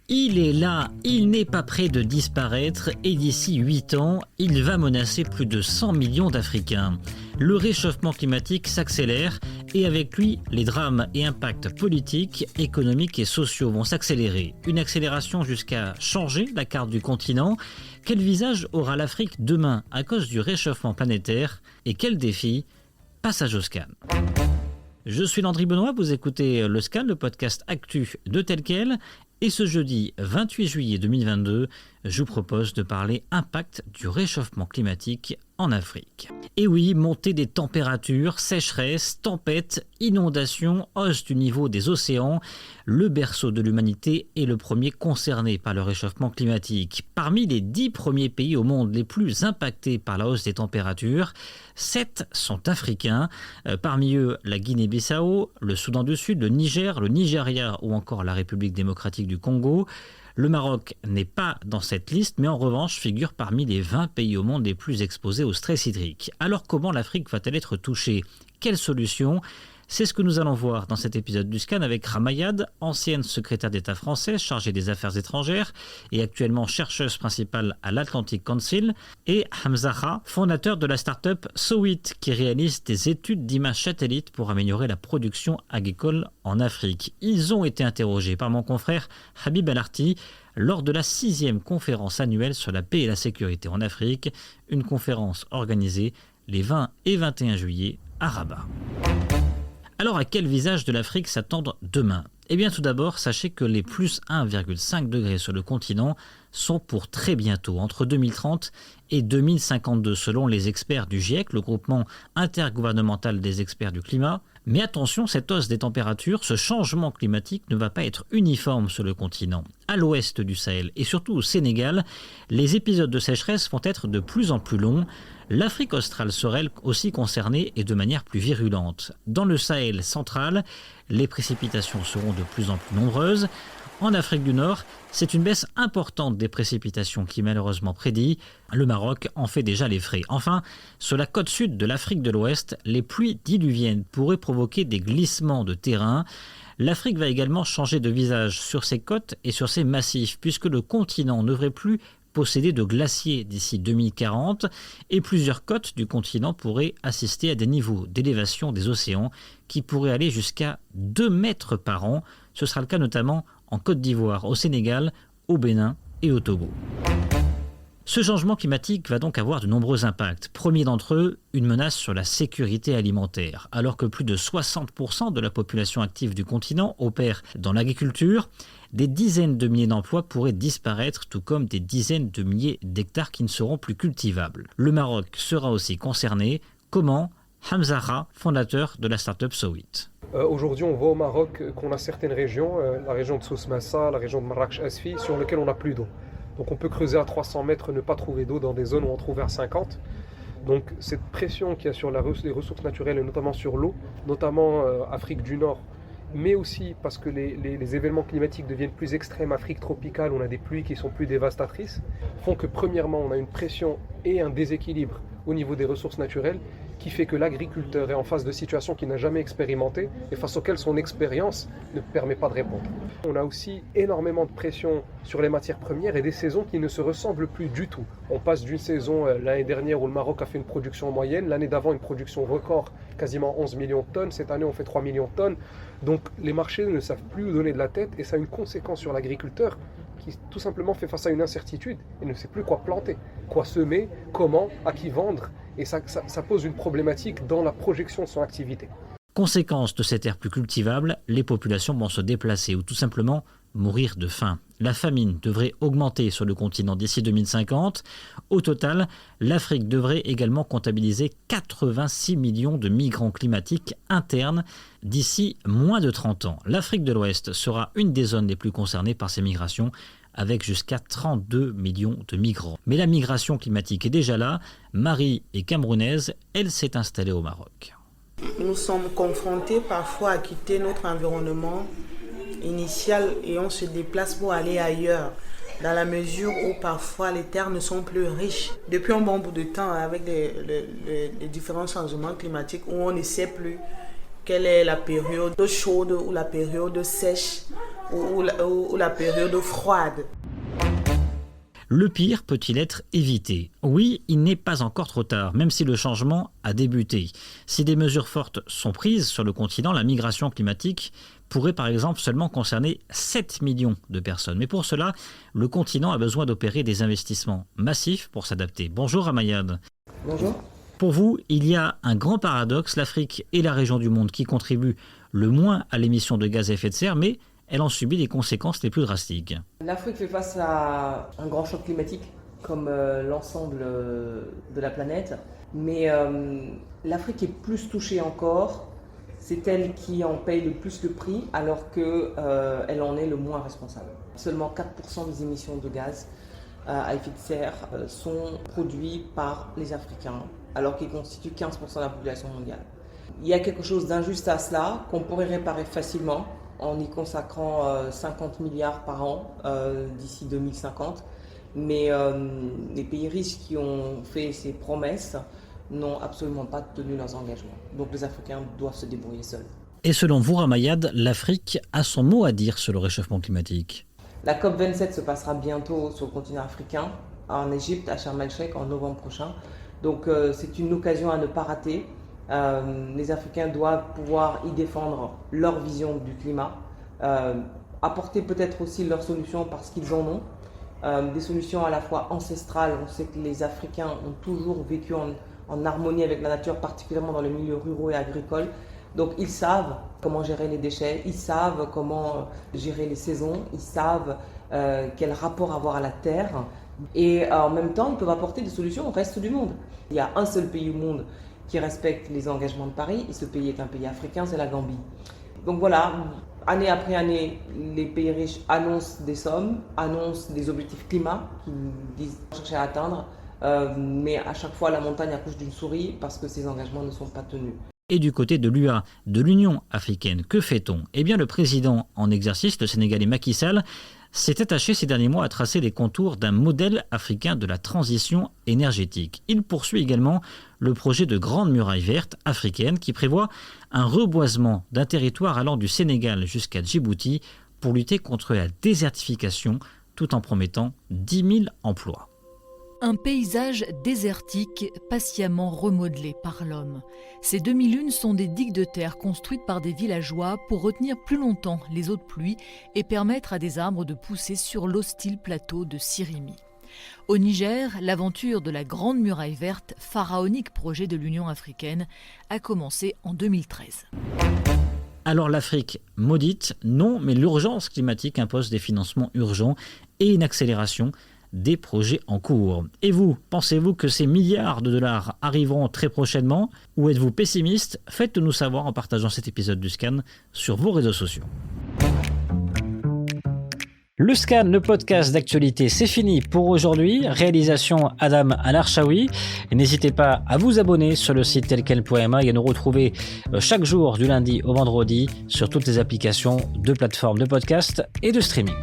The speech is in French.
Il est là, il n'est pas près de disparaître et d'ici 8 ans, il va menacer plus de 100 millions d'Africains. Le réchauffement climatique s'accélère et avec lui, les drames et impacts politiques, économiques et sociaux vont s'accélérer. Une accélération jusqu'à changer la carte du continent. Quel visage aura l'Afrique demain à cause du réchauffement planétaire et quel défi? Passage au scan. Je suis Landry Benoît, vous écoutez le Scan, le podcast actu de Tel Quel. Et ce jeudi 28 juillet 2022, je vous propose de parler impact du réchauffement climatique en Afrique. Et oui, montée des températures, sécheresse, tempêtes, inondations, hausse du niveau des océans, le berceau de l'humanité est le premier concerné par le réchauffement climatique. Parmi les 10 premiers pays au monde les plus impactés par la hausse des températures, 7 sont africains. Parmi eux, la Guinée-Bissau, le Soudan du Sud, le Niger, le Nigeria ou encore la République démocratique du Congo. Le Maroc n'est pas dans cette liste, mais en revanche figure parmi les 20 pays au monde les plus exposés au stress hydrique. Alors comment l'Afrique va-t-elle être touchée? Quelles solutions? C'est ce que nous allons voir dans cet épisode du Scan avec Ramayad, ancienne secrétaire d'État française chargée des affaires étrangères et actuellement chercheuse principale à l'Atlantic Council, et Hamza Kha, fondateur de la start-up Sowit, qui réalise des études d'images satellites pour améliorer la production agricole en Afrique. Ils ont été interrogés par mon confrère Habib El-Arti lors de la 6e conférence annuelle sur la paix et la sécurité en Afrique, une conférence organisée les 20 et 21 juillet à Rabat. Alors à quel visage de l'Afrique s'attendre demain? Eh bien tout d'abord, sachez que les plus 1,5 degrés sur le continent sont pour très bientôt, entre 2030 et 2052 selon les experts du GIEC, le groupement intergouvernemental des experts du climat. Mais attention, cette hausse des températures, ce changement climatique ne va pas être uniforme sur le continent. À l'ouest du Sahel et surtout au Sénégal, les épisodes de sécheresse vont être de plus en plus longs. L'Afrique australe sera elle aussi concernée et de manière plus virulente. Dans le Sahel central, les précipitations seront de plus en plus nombreuses. En Afrique du Nord, c'est une baisse importante des précipitations qui est malheureusement prédit. Le Maroc en fait déjà les frais. Enfin, sur la côte sud de l'Afrique de l'Ouest, les pluies diluviennes pourraient provoquer des glissements de terrain. L'Afrique va également changer de visage sur ses côtes et sur ses massifs, puisque le continent ne devrait plus posséder de glaciers d'ici 2040 et plusieurs côtes du continent pourraient assister à des niveaux d'élévation des océans qui pourraient aller jusqu'à 2 mètres par an. Ce sera le cas notamment en Côte d'Ivoire, au Sénégal, au Bénin et au Togo. Ce changement climatique va donc avoir de nombreux impacts. Premier d'entre eux, une menace sur la sécurité alimentaire. Alors que plus de 60% de la population active du continent opère dans l'agriculture, des dizaines de milliers d'emplois pourraient disparaître, tout comme des dizaines de milliers d'hectares qui ne seront plus cultivables. Le Maroc sera aussi concerné. Comment? Hamza Kha, fondateur de la start-up Sowit. Aujourd'hui, on voit au Maroc qu'on a certaines régions, la région de Souss Massa, la région de Marrakech-Asfi, sur lesquelles on n'a plus d'eau. Donc on peut creuser à 300 mètres, ne pas trouver d'eau dans des zones où on trouve à 50. Donc cette pression qu'il y a sur les ressources naturelles, et notamment sur l'eau, notamment Afrique du Nord, mais aussi parce que les événements climatiques deviennent plus extrêmes, Afrique tropicale, où on a des pluies qui sont plus dévastatrices, font que premièrement, on a une pression et un déséquilibre au niveau des ressources naturelles qui fait que l'agriculteur est en face de situations qu'il n'a jamais expérimentées et face auxquelles son expérience ne permet pas de répondre. On a aussi énormément de pression sur les matières premières et des saisons qui ne se ressemblent plus du tout. On passe d'une saison l'année dernière où le Maroc a fait une production moyenne, l'année d'avant une production record, quasiment 11 millions de tonnes, cette année on fait 3 millions de tonnes. Donc les marchés ne savent plus où donner de la tête et ça a une conséquence sur l'agriculteur qui tout simplement fait face à une incertitude et ne sait plus quoi planter, quoi semer, comment, à qui vendre. Et ça pose une problématique dans la projection de son activité. Conséquence de ces terres plus cultivables, les populations vont se déplacer ou tout simplement mourir de faim. La famine devrait augmenter sur le continent d'ici 2050. Au total, l'Afrique devrait également comptabiliser 86 millions de migrants climatiques internes d'ici moins de 30 ans. L'Afrique de l'Ouest sera une des zones les plus concernées par ces migrations, avec jusqu'à 32 millions de migrants. Mais la migration climatique est déjà là. Marie est camerounaise, elle s'est installée au Maroc. Nous sommes confrontés parfois à quitter notre environnement initial et on se déplace pour aller ailleurs, dans la mesure où parfois les terres ne sont plus riches. Depuis un bon bout de temps, avec les différents changements climatiques où on ne sait plus quelle est la période chaude ou la période sèche, ou la période froide. Le pire peut-il être évité? Oui, il n'est pas encore trop tard, même si le changement a débuté. Si des mesures fortes sont prises sur le continent, la migration climatique pourrait par exemple seulement concerner 7 millions de personnes. Mais pour cela, le continent a besoin d'opérer des investissements massifs pour s'adapter. Bonjour Amayad. Bonjour. Pour vous, il y a un grand paradoxe, l'Afrique est la région du monde qui contribue le moins à l'émission de gaz à effet de serre, mais elle en subit les conséquences les plus drastiques. L'Afrique fait face à un grand choc climatique, comme l'ensemble de la planète. Mais l'Afrique est plus touchée encore. C'est elle qui en paye le plus le prix, alors qu'elle en est le moins responsable. Seulement 4% des émissions de gaz à effet de serre sont produits par les Africains, alors qu'ils constituent 15% de la population mondiale. Il y a quelque chose d'injuste à cela, qu'on pourrait réparer facilement, en y consacrant 50 milliards par an d'ici 2050. Mais les pays riches qui ont fait ces promesses n'ont absolument pas tenu leurs engagements. Donc les Africains doivent se débrouiller seuls. Et selon vous, Ramayad, l'Afrique a son mot à dire sur le réchauffement climatique? La COP27 se passera bientôt sur le continent africain, en Égypte, à Sharm el-Sheikh, en novembre prochain. Donc c'est une occasion à ne pas rater. Les Africains doivent pouvoir y défendre leur vision du climat, apporter peut-être aussi leurs solutions parce qu'ils en ont, des solutions à la fois ancestrales. On sait que les Africains ont toujours vécu en harmonie avec la nature, particulièrement dans les milieux ruraux et agricoles. Donc ils savent comment gérer les déchets, ils savent comment gérer les saisons, ils savent quel rapport avoir à la terre. Et en même temps, ils peuvent apporter des solutions au reste du monde. Il y a un seul pays au monde qui respecte les engagements de Paris, et ce pays est un pays africain, c'est la Gambie. Donc voilà, année après année, les pays riches annoncent des sommes, annoncent des objectifs climat qu'ils disent chercher à atteindre, mais à chaque fois la montagne accouche d'une souris parce que ces engagements ne sont pas tenus. Et du côté de l'UA, de l'Union africaine, que fait-on? Eh bien, le président en exercice, le Sénégalais Macky Sall, s'est attaché ces derniers mois à tracer les contours d'un modèle africain de la transition énergétique. Il poursuit également le projet de Grande Muraille Verte africaine qui prévoit un reboisement d'un territoire allant du Sénégal jusqu'à Djibouti pour lutter contre la désertification tout en promettant 10 000 emplois. Un paysage désertique patiemment remodelé par l'homme. Ces demi-lunes sont des digues de terre construites par des villageois pour retenir plus longtemps les eaux de pluie et permettre à des arbres de pousser sur l'hostile plateau de Sirimi. Au Niger, l'aventure de la Grande Muraille Verte, pharaonique projet de l'Union africaine, a commencé en 2013. Alors l'Afrique maudite? Non, mais l'urgence climatique impose des financements urgents et une accélération des projets en cours. Et vous, pensez-vous que ces milliards de dollars arriveront très prochainement? Ou êtes-vous pessimiste? Faites-le nous savoir en partageant cet épisode du Scan sur vos réseaux sociaux. Le Scan, le podcast d'actualité, c'est fini pour aujourd'hui. Réalisation Adam Al-Arshawi. N'hésitez pas à vous abonner sur le site telquel.ma et à nous retrouver chaque jour du lundi au vendredi sur toutes les applications de plateformes de podcast et de streaming.